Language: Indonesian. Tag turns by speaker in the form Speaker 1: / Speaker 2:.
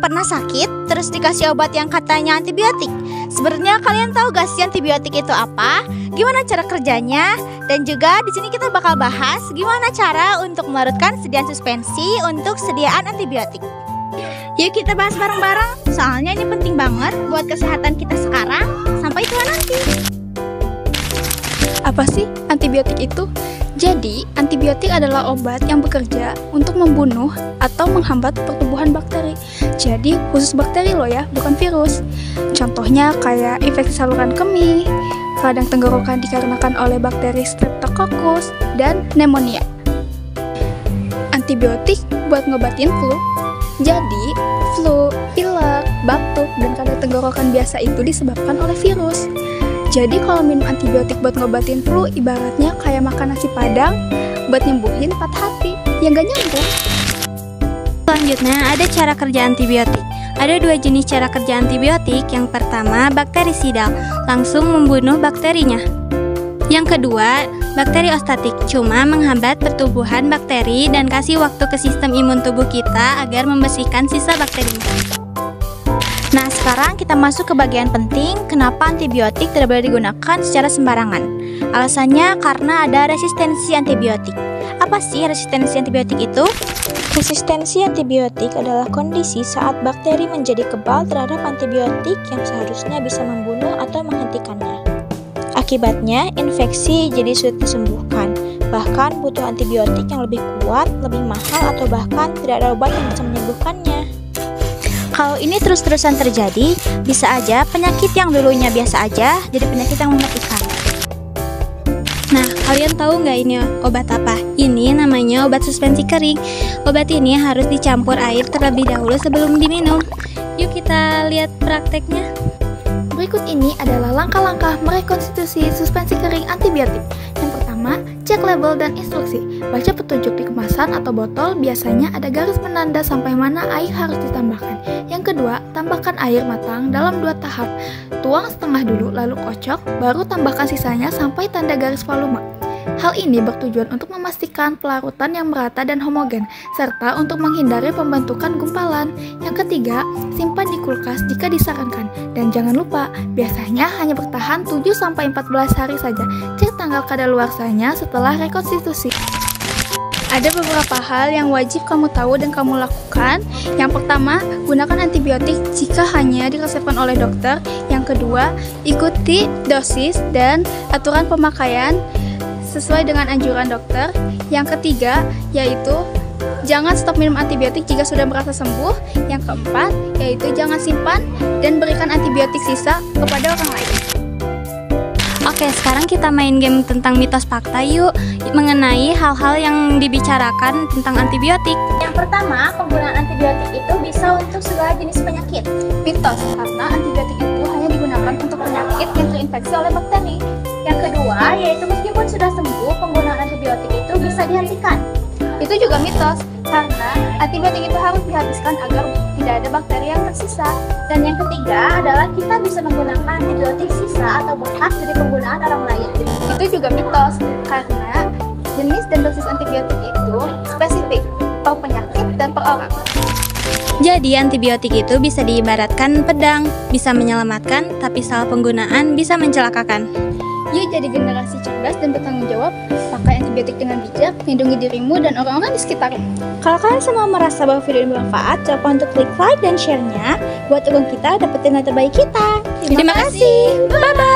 Speaker 1: pernah sakit terus dikasih obat yang katanya antibiotik? Sebenarnya kalian tahu gak sih antibiotik itu apa? Gimana cara kerjanya? Dan juga di sini kita bakal bahas gimana cara untuk melarutkan sediaan suspensi untuk sediaan antibiotik. Yuk kita bahas bareng-bareng, soalnya ini penting banget buat kesehatan kita sekarang sampai tua nanti.
Speaker 2: Apa sih antibiotik itu? Jadi, antibiotik adalah obat yang bekerja untuk membunuh atau menghambat pertumbuhan bakteri. Jadi, khusus bakteri loh ya, bukan virus. Contohnya kayak infeksi saluran kemih, radang tenggorokan dikarenakan oleh bakteri Streptococcus, dan pneumonia. Antibiotik buat ngobatin flu. Jadi, flu, pilek, batuk, dan radang tenggorokan biasa itu disebabkan oleh virus. Jadi kalau minum antibiotik buat ngobatin flu ibaratnya kayak makan nasi padang buat nyembuhin patah hati. Ya nggak nyambung.
Speaker 3: Selanjutnya ada cara kerja antibiotik. Ada dua jenis cara kerja antibiotik. Yang pertama bakterisidal, langsung membunuh bakterinya. Yang kedua bakteriostatik, cuma menghambat pertumbuhan bakteri dan kasih waktu ke sistem imun tubuh kita agar membersihkan sisa bakterinya.
Speaker 1: Nah, sekarang kita masuk ke bagian penting, kenapa antibiotik tidak boleh digunakan secara sembarangan. Alasannya karena ada resistensi antibiotik. Apa sih resistensi antibiotik itu? Resistensi antibiotik adalah kondisi saat bakteri menjadi kebal terhadap antibiotik yang seharusnya bisa membunuh atau menghentikannya. Akibatnya, infeksi jadi sulit disembuhkan. Bahkan butuh antibiotik yang lebih kuat, lebih mahal, atau bahkan tidak ada obat yang bisa menyembuhkannya. Kalau ini terus-terusan terjadi, bisa aja penyakit yang dulunya biasa aja jadi penyakit yang mematikan.
Speaker 3: Nah, kalian tahu nggak ini obat apa? Ini namanya obat suspensi kering. Obat ini harus dicampur air terlebih dahulu sebelum diminum. Yuk kita lihat prakteknya.
Speaker 2: Berikut ini adalah langkah-langkah merekonstitusi suspensi kering antibiotik. Yang pertama, cek label dan instruksi. Baca petunjuk di kemasan atau botol, biasanya ada garis penanda sampai mana air harus ditambahkan. Yang kedua, tambahkan air matang dalam 2 tahap. Tuang setengah dulu, lalu kocok, baru tambahkan sisanya sampai tanda garis volume. Hal ini bertujuan untuk memastikan pelarutan yang merata dan homogen, serta untuk menghindari pembentukan gumpalan. Yang ketiga, simpan di kulkas jika disarankan. Dan jangan lupa, biasanya hanya bertahan 7-14 hari saja. Cek tanggal kadaluarsanya setelah rekonstitusi. Ada beberapa hal yang wajib kamu tahu dan kamu lakukan. Yang pertama, gunakan antibiotik jika hanya diresepkan oleh dokter. Yang kedua, ikuti dosis dan aturan pemakaian sesuai dengan anjuran dokter. Yang ketiga, yaitu jangan stop minum antibiotik jika sudah merasa sembuh. Yang keempat, yaitu jangan simpan dan berikan antibiotik sisa kepada orang lain.
Speaker 3: Oke, sekarang kita main game tentang mitos fakta yuk, mengenai hal-hal yang dibicarakan tentang antibiotik.
Speaker 1: Yang pertama, penggunaan antibiotik itu bisa untuk segala jenis penyakit.
Speaker 2: Mitos, karena antibiotik itu hanya digunakan untuk penyakit yang terinfeksi oleh bakteri.
Speaker 1: Yang kedua, yaitu meskipun sudah sembuh, penggunaan antibiotik itu bisa dihentikan.
Speaker 2: Itu juga mitos, karena antibiotik itu harus dihabiskan agar tidak ada bakteri yang tersisa.
Speaker 1: Dan yang ketiga adalah kita bisa menggunakan antibiotik sisa atau bekas dari penggunaan orang lain.
Speaker 2: Itu juga mitos, karena jenis dan dosis antibiotik itu spesifik per penyakit dan per orang.
Speaker 3: Jadi antibiotik itu bisa diibaratkan pedang, bisa menyelamatkan, tapi salah penggunaan bisa mencelakakan.
Speaker 2: Yuk jadi generasi cerdas dan bertanggung jawab, pakai antibiotik dengan bijak, lindungi dirimu dan orang-orang di sekitarmu.
Speaker 1: Kalau kalian semua merasa bahwa video ini bermanfaat, jangan lupa untuk klik like dan share-nya buat dukung kita dapetin yang terbaik kita.
Speaker 3: Terima kasih.
Speaker 1: Bye-bye.